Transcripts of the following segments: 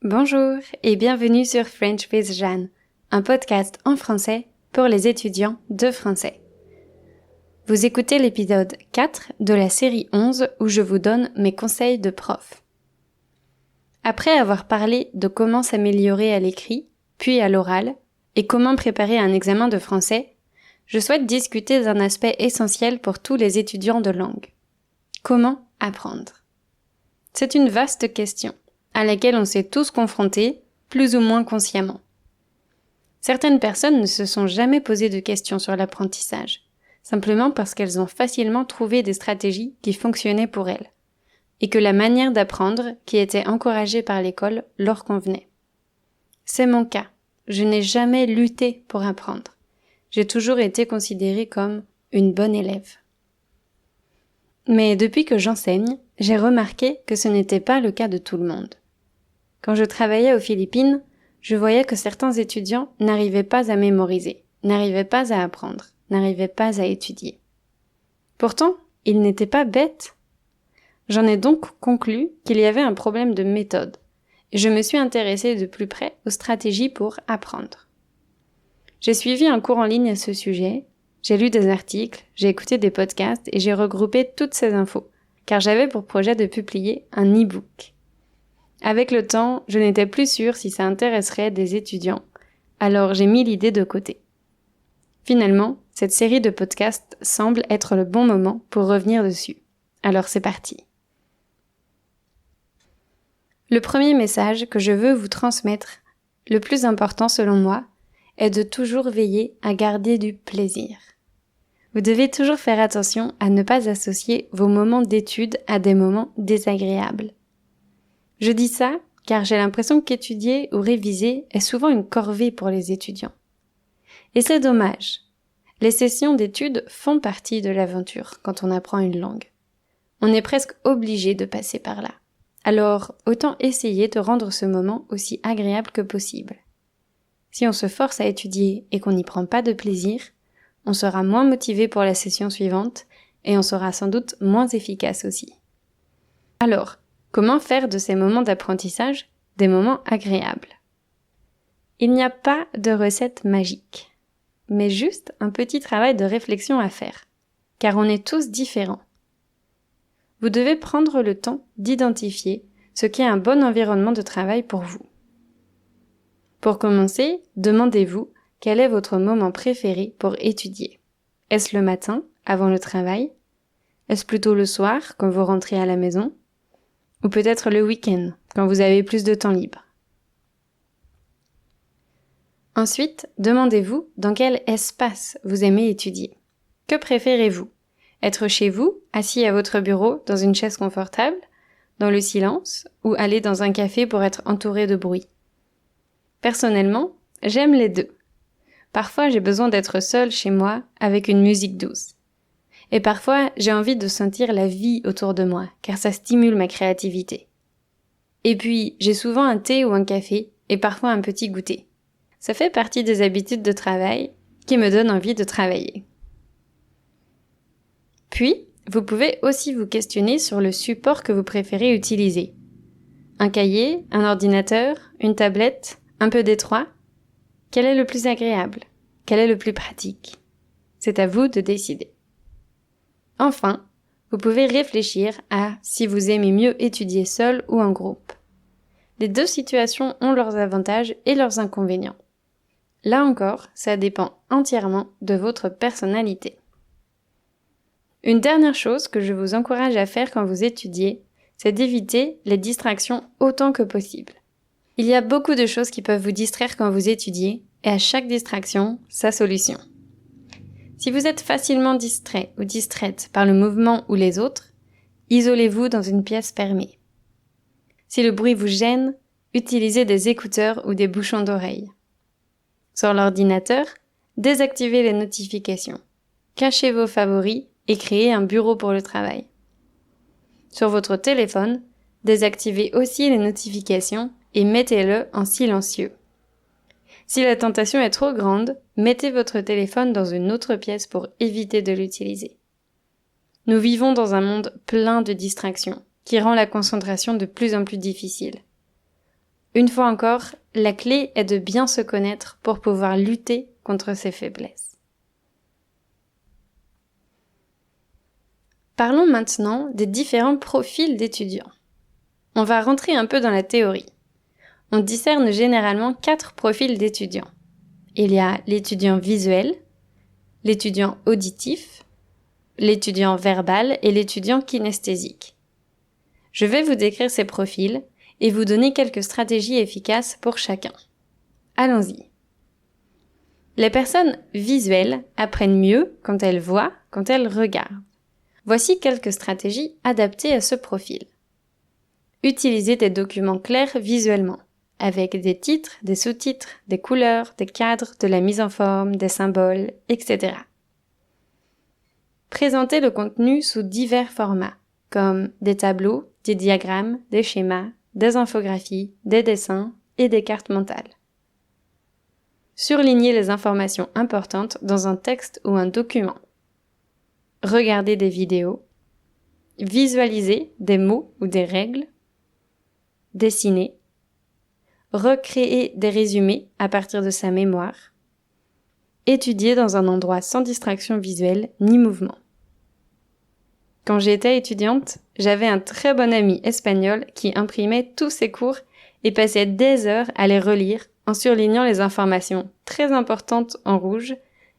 Bonjour et bienvenue sur French with Jeanne, un podcast en français pour les étudiants de français. Vous écoutez l'épisode 4 de la série 11 où je vous donne mes conseils de prof. Après avoir parlé de comment s'améliorer à l'écrit, puis à l'oral, et comment préparer un examen de français, je souhaite discuter d'un aspect essentiel pour tous les étudiants de langue. Comment apprendre? C'est une vaste question, à laquelle on s'est tous confrontés, plus ou moins consciemment. Certaines personnes ne se sont jamais posé de questions sur l'apprentissage, simplement parce qu'elles ont facilement trouvé des stratégies qui fonctionnaient pour elles, et que la manière d'apprendre qui était encouragée par l'école leur convenait. C'est mon cas. Je n'ai jamais lutté pour apprendre. J'ai toujours été considérée comme une bonne élève. Mais depuis que j'enseigne, j'ai remarqué que ce n'était pas le cas de tout le monde. Quand je travaillais aux Philippines, je voyais que certains étudiants n'arrivaient pas à mémoriser, n'arrivaient pas à apprendre, n'arrivaient pas à étudier. Pourtant, ils n'étaient pas bêtes. J'en ai donc conclu qu'il y avait un problème de méthode, et je me suis intéressée de plus près aux stratégies pour apprendre. J'ai suivi un cours en ligne à ce sujet, j'ai lu des articles, j'ai écouté des podcasts et j'ai regroupé toutes ces infos, car j'avais pour projet de publier un e-book. Avec le temps, je n'étais plus sûre si ça intéresserait des étudiants, alors j'ai mis l'idée de côté. Finalement, cette série de podcasts semble être le bon moment pour revenir dessus. Alors c'est parti. Le premier message que je veux vous transmettre, le plus important selon moi, est de toujours veiller à garder du plaisir. Vous devez toujours faire attention à ne pas associer vos moments d'étude à des moments désagréables. Je dis ça car j'ai l'impression qu'étudier ou réviser est souvent une corvée pour les étudiants. Et c'est dommage. Les sessions d'études font partie de l'aventure quand on apprend une langue. On est presque obligé de passer par là. Alors, autant essayer de rendre ce moment aussi agréable que possible. Si on se force à étudier et qu'on n'y prend pas de plaisir, on sera moins motivé pour la session suivante et on sera sans doute moins efficace aussi. Alors, comment faire de ces moments d'apprentissage des moments agréables? Il n'y a pas de recette magique, mais juste un petit travail de réflexion à faire, car on est tous différents. Vous devez prendre le temps d'identifier ce qu'est un bon environnement de travail pour vous. Pour commencer, demandez-vous quel est votre moment préféré pour étudier. Est-ce le matin, avant le travail? Est-ce plutôt le soir, quand vous rentrez à la maison? Ou peut-être le week-end, quand vous avez plus de temps libre. Ensuite, demandez-vous dans quel espace vous aimez étudier. Que préférez-vous? Être chez vous, assis à votre bureau, dans une chaise confortable, dans le silence, ou aller dans un café pour être entouré de bruit? Personnellement, j'aime les deux. Parfois, j'ai besoin d'être seule chez moi avec une musique douce. Et parfois, j'ai envie de sentir la vie autour de moi, car ça stimule ma créativité. Et puis, j'ai souvent un thé ou un café, et parfois un petit goûter. Ça fait partie des habitudes de travail qui me donnent envie de travailler. Puis, vous pouvez aussi vous questionner sur le support que vous préférez utiliser. Un cahier, un ordinateur, une tablette, un peu d'étroit? Quel est le plus agréable? Quel est le plus pratique? C'est à vous de décider. Enfin, vous pouvez réfléchir à si vous aimez mieux étudier seul ou en groupe. Les deux situations ont leurs avantages et leurs inconvénients. Là encore, ça dépend entièrement de votre personnalité. Une dernière chose que je vous encourage à faire quand vous étudiez, c'est d'éviter les distractions autant que possible. Il y a beaucoup de choses qui peuvent vous distraire quand vous étudiez, et à chaque distraction, sa solution. Si vous êtes facilement distrait ou distraite par le mouvement ou les autres, isolez-vous dans une pièce fermée. Si le bruit vous gêne, utilisez des écouteurs ou des bouchons d'oreille. Sur l'ordinateur, désactivez les notifications. Cachez vos favoris et créez un bureau pour le travail. Sur votre téléphone, désactivez aussi les notifications et mettez-le en silencieux. Si la tentation est trop grande, mettez votre téléphone dans une autre pièce pour éviter de l'utiliser. Nous vivons dans un monde plein de distractions, qui rend la concentration de plus en plus difficile. Une fois encore, la clé est de bien se connaître pour pouvoir lutter contre ses faiblesses. Parlons maintenant des différents profils d'étudiants. On va rentrer un peu dans la théorie. On discerne généralement 4 profils d'étudiants. Il y a l'étudiant visuel, l'étudiant auditif, l'étudiant verbal et l'étudiant kinesthésique. Je vais vous décrire ces profils et vous donner quelques stratégies efficaces pour chacun. Allons-y. Les personnes visuelles apprennent mieux quand elles voient, quand elles regardent. Voici quelques stratégies adaptées à ce profil. Utilisez des documents clairs visuellement, avec des titres, des sous-titres, des couleurs, des cadres, de la mise en forme, des symboles, etc. Présentez le contenu sous divers formats, comme des tableaux, des diagrammes, des schémas, des infographies, des dessins et des cartes mentales. Surlignez les informations importantes dans un texte ou un document. Regardez des vidéos. Visualisez des mots ou des règles. Dessinez. Recréer des résumés à partir de sa mémoire. Étudier dans un endroit sans distraction visuelle ni mouvement. Quand j'étais étudiante, j'avais un très bon ami espagnol qui imprimait tous ses cours et passait des heures à les relire en surlignant les informations très importantes en rouge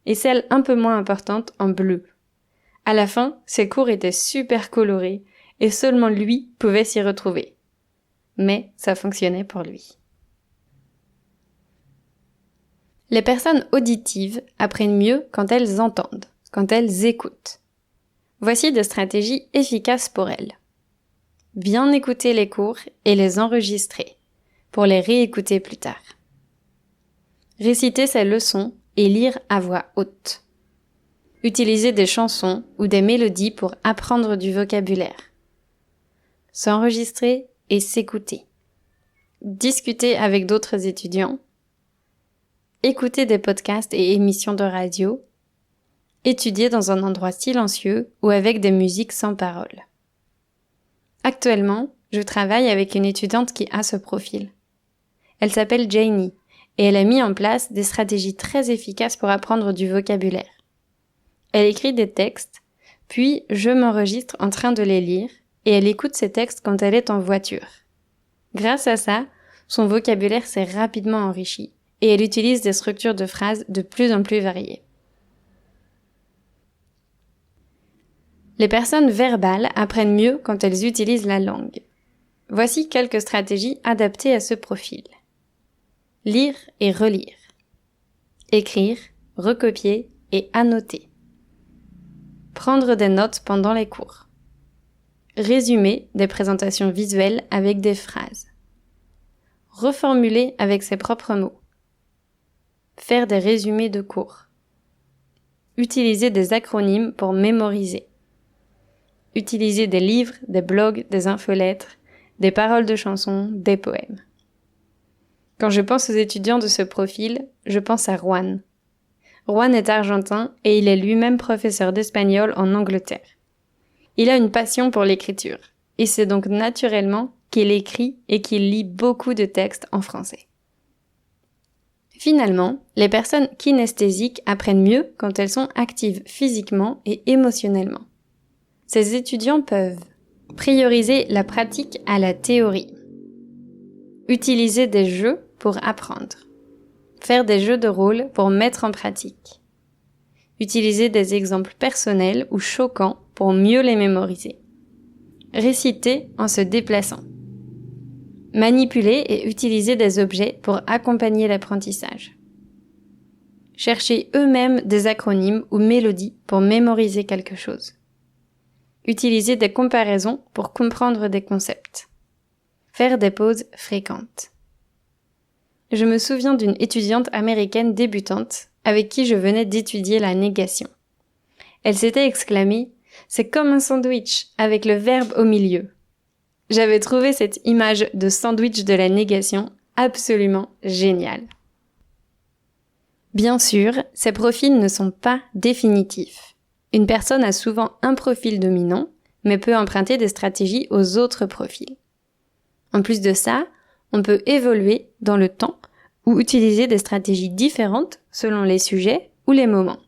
et celles un peu moins importantes en bleu. À la fin, ses cours étaient super colorés et seulement lui pouvait s'y retrouver. Mais ça fonctionnait pour lui. Les personnes auditives apprennent mieux quand elles entendent, quand elles écoutent. Voici des stratégies efficaces pour elles. Bien écouter les cours et les enregistrer, pour les réécouter plus tard. Réciter ses leçons et lire à voix haute. Utiliser des chansons ou des mélodies pour apprendre du vocabulaire. S'enregistrer et s'écouter. Discuter avec d'autres étudiants. Écouter des podcasts et émissions de radio. Étudier dans un endroit silencieux ou avec des musiques sans paroles. Actuellement, je travaille avec une étudiante qui a ce profil. Elle s'appelle Janie et elle a mis en place des stratégies très efficaces pour apprendre du vocabulaire. Elle écrit des textes, puis je m'enregistre en train de les lire et elle écoute ces textes quand elle est en voiture. Grâce à ça, son vocabulaire s'est rapidement enrichi et elle utilise des structures de phrases de plus en plus variées. Les personnes verbales apprennent mieux quand elles utilisent la langue. Voici quelques stratégies adaptées à ce profil. Lire et relire. Écrire, recopier et annoter. Prendre des notes pendant les cours. Résumer des présentations visuelles avec des phrases. Reformuler avec ses propres mots. Faire des résumés de cours. Utiliser des acronymes pour mémoriser. Utiliser des livres, des blogs, des infolettres, des paroles de chansons, des poèmes. Quand je pense aux étudiants de ce profil, je pense à Juan. Juan est argentin et il est lui-même professeur d'espagnol en Angleterre. Il a une passion pour l'écriture, et c'est donc naturellement qu'il écrit et qu'il lit beaucoup de textes en français. Finalement, les personnes kinesthésiques apprennent mieux quand elles sont actives physiquement et émotionnellement. Ces étudiants peuvent prioriser la pratique à la théorie, utiliser des jeux pour apprendre, faire des jeux de rôle pour mettre en pratique, utiliser des exemples personnels ou choquants pour mieux les mémoriser, réciter en se déplaçant, manipuler et utiliser des objets pour accompagner l'apprentissage, chercher eux-mêmes des acronymes ou mélodies pour mémoriser quelque chose, utiliser des comparaisons pour comprendre des concepts, faire des pauses fréquentes. Je me souviens d'une étudiante américaine débutante avec qui je venais d'étudier la négation. Elle s'était exclamée « C'est comme un sandwich avec le verbe au milieu ». J'avais trouvé cette image de sandwich de la négation absolument géniale. Bien sûr, ces profils ne sont pas définitifs. Une personne a souvent un profil dominant, mais peut emprunter des stratégies aux autres profils. En plus de ça, on peut évoluer dans le temps ou utiliser des stratégies différentes selon les sujets ou les moments.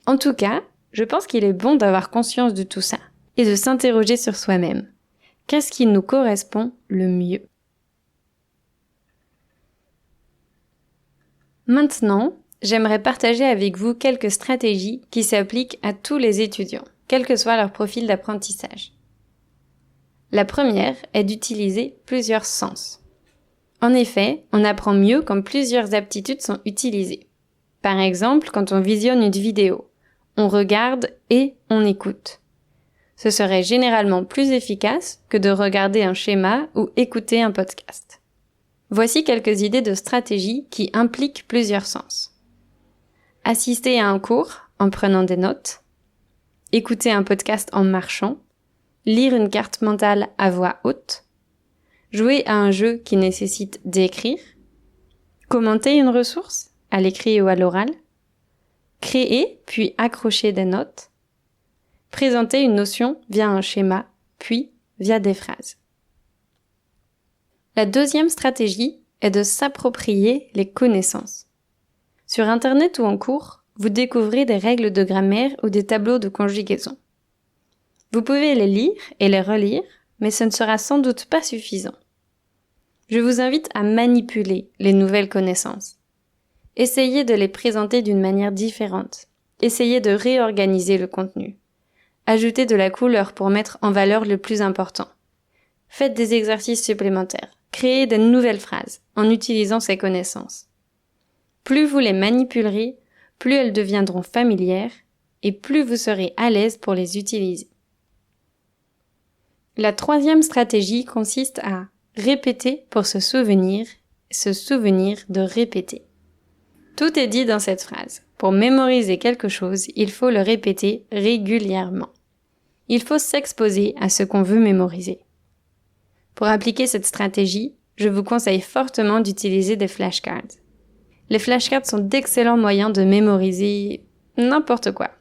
En tout cas, je pense qu'il est bon d'avoir conscience de tout ça et de s'interroger sur soi-même. Qu'est-ce qui nous correspond le mieux? Maintenant, j'aimerais partager avec vous quelques stratégies qui s'appliquent à tous les étudiants, quel que soit leur profil d'apprentissage. La première est d'utiliser plusieurs sens. En effet, on apprend mieux quand plusieurs aptitudes sont utilisées. Par exemple, quand on visionne une vidéo, on regarde et on écoute. Ce serait généralement plus efficace que de regarder un schéma ou écouter un podcast. Voici quelques idées de stratégies qui impliquent plusieurs sens. Assister à un cours en prenant des notes, écouter un podcast en marchant, lire une carte mentale à voix haute, jouer à un jeu qui nécessite d'écrire, commenter une ressource à l'écrit ou à l'oral, créer puis accrocher des notes, présenter une notion via un schéma puis via des phrases. La deuxième stratégie est de s'approprier les connaissances. Sur Internet ou en cours, vous découvrez des règles de grammaire ou des tableaux de conjugaison. Vous pouvez les lire et les relire, mais ce ne sera sans doute pas suffisant. Je vous invite à manipuler les nouvelles connaissances. Essayez de les présenter d'une manière différente. Essayez de réorganiser le contenu. Ajoutez de la couleur pour mettre en valeur le plus important. Faites des exercices supplémentaires. Créez de nouvelles phrases en utilisant ces connaissances. Plus vous les manipulerez, plus elles deviendront familières et plus vous serez à l'aise pour les utiliser. La troisième stratégie consiste à répéter pour se souvenir de répéter. Tout est dit dans cette phrase. Pour mémoriser quelque chose, il faut le répéter régulièrement. Il faut s'exposer à ce qu'on veut mémoriser. Pour appliquer cette stratégie, je vous conseille fortement d'utiliser des flashcards. Les flashcards sont d'excellents moyens de mémoriser n'importe quoi.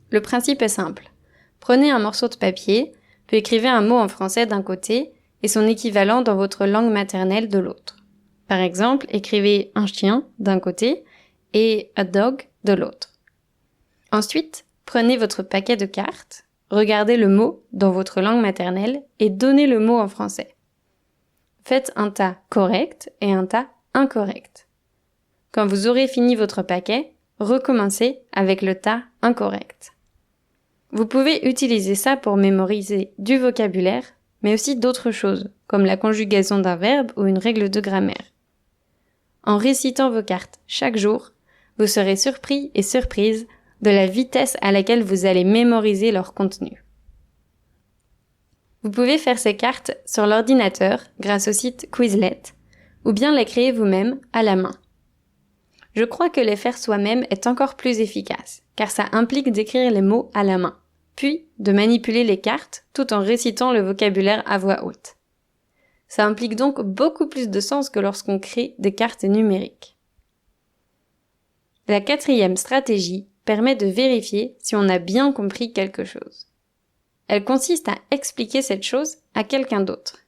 Le principe est simple. Prenez un morceau de papier, puis écrivez un mot en français d'un côté et son équivalent dans votre langue maternelle de l'autre. Par exemple, écrivez un chien d'un côté et a dog de l'autre. Ensuite, prenez votre paquet de cartes, regardez le mot dans votre langue maternelle et donnez le mot en français. Faites un tas correct et un tas incorrect. Quand vous aurez fini votre paquet, recommencez avec le tas incorrect. Vous pouvez utiliser ça pour mémoriser du vocabulaire, mais aussi d'autres choses, comme la conjugaison d'un verbe ou une règle de grammaire. En récitant vos cartes chaque jour, vous serez surpris et surprise de la vitesse à laquelle vous allez mémoriser leur contenu. Vous pouvez faire ces cartes sur l'ordinateur grâce au site Quizlet, ou bien les créer vous-même à la main. Je crois que les faire soi-même est encore plus efficace, car ça implique d'écrire les mots à la main, puis de manipuler les cartes tout en récitant le vocabulaire à voix haute. Ça implique donc beaucoup plus de sens que lorsqu'on crée des cartes numériques. La quatrième stratégie permet de vérifier si on a bien compris quelque chose. Elle consiste à expliquer cette chose à quelqu'un d'autre.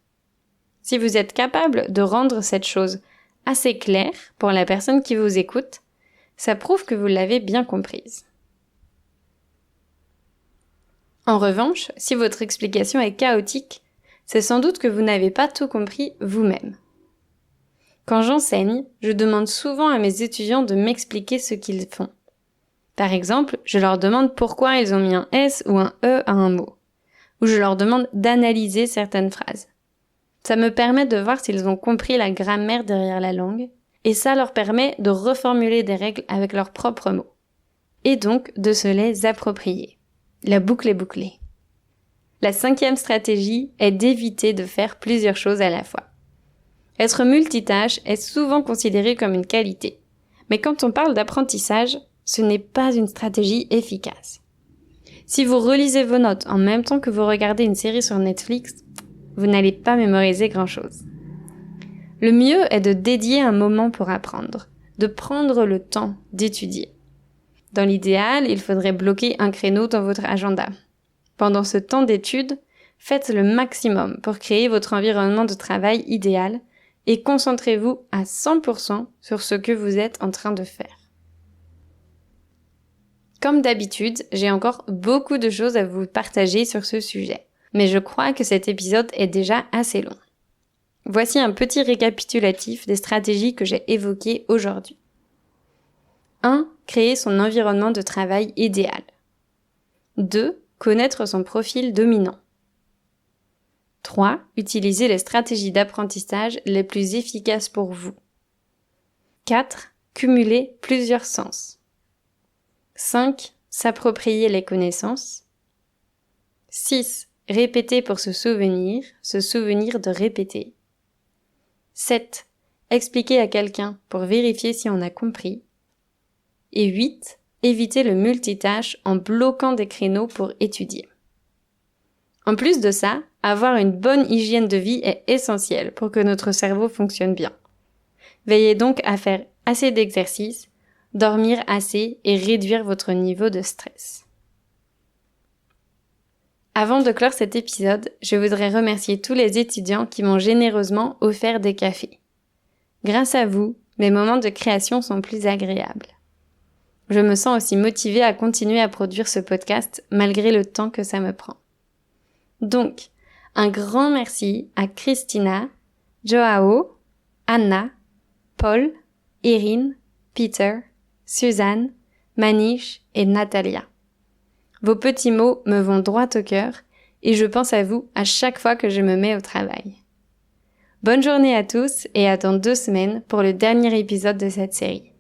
Si vous êtes capable de rendre cette chose assez claire pour la personne qui vous écoute, ça prouve que vous l'avez bien comprise. En revanche, si votre explication est chaotique, c'est sans doute que vous n'avez pas tout compris vous-même. Quand j'enseigne, je demande souvent à mes étudiants de m'expliquer ce qu'ils font. Par exemple, je leur demande pourquoi ils ont mis un S ou un E à un mot, ou je leur demande d'analyser certaines phrases. Ça me permet de voir s'ils ont compris la grammaire derrière la langue, et ça leur permet de reformuler des règles avec leurs propres mots, et donc de se les approprier. La boucle est bouclée. La cinquième stratégie est d'éviter de faire plusieurs choses à la fois. Être multitâche est souvent considéré comme une qualité, mais quand on parle d'apprentissage, ce n'est pas une stratégie efficace. Si vous relisez vos notes en même temps que vous regardez une série sur Netflix, vous n'allez pas mémoriser grand-chose. Le mieux est de dédier un moment pour apprendre, de prendre le temps d'étudier. Dans l'idéal, il faudrait bloquer un créneau dans votre agenda. Pendant ce temps d'étude, faites le maximum pour créer votre environnement de travail idéal et concentrez-vous à 100% sur ce que vous êtes en train de faire. Comme d'habitude, j'ai encore beaucoup de choses à vous partager sur ce sujet, mais je crois que cet épisode est déjà assez long. Voici un petit récapitulatif des stratégies que j'ai évoquées aujourd'hui. 1. Créer son environnement de travail idéal. 2. Connaître son profil dominant. 3. Utiliser les stratégies d'apprentissage les plus efficaces pour vous. 4. Cumuler plusieurs sens. 5. S'approprier les connaissances. 6. Répéter pour se souvenir de répéter. 7. Expliquer à quelqu'un pour vérifier si on a compris. Et 8. Éviter le multitâche en bloquant des créneaux pour étudier. En plus de ça, avoir une bonne hygiène de vie est essentiel pour que notre cerveau fonctionne bien. Veillez donc à faire assez d'exercices, dormir assez et réduire votre niveau de stress. Avant de clore cet épisode, je voudrais remercier tous les étudiants qui m'ont généreusement offert des cafés. Grâce à vous, mes moments de création sont plus agréables. Je me sens aussi motivée à continuer à produire ce podcast malgré le temps que ça me prend. Donc, un grand merci à Christina, Joao, Anna, Paul, Erin, Peter, Suzanne, Manish et Natalia. Vos petits mots me vont droit au cœur et je pense à vous à chaque fois que je me mets au travail. Bonne journée à tous et à dans 2 semaines pour le dernier épisode de cette série.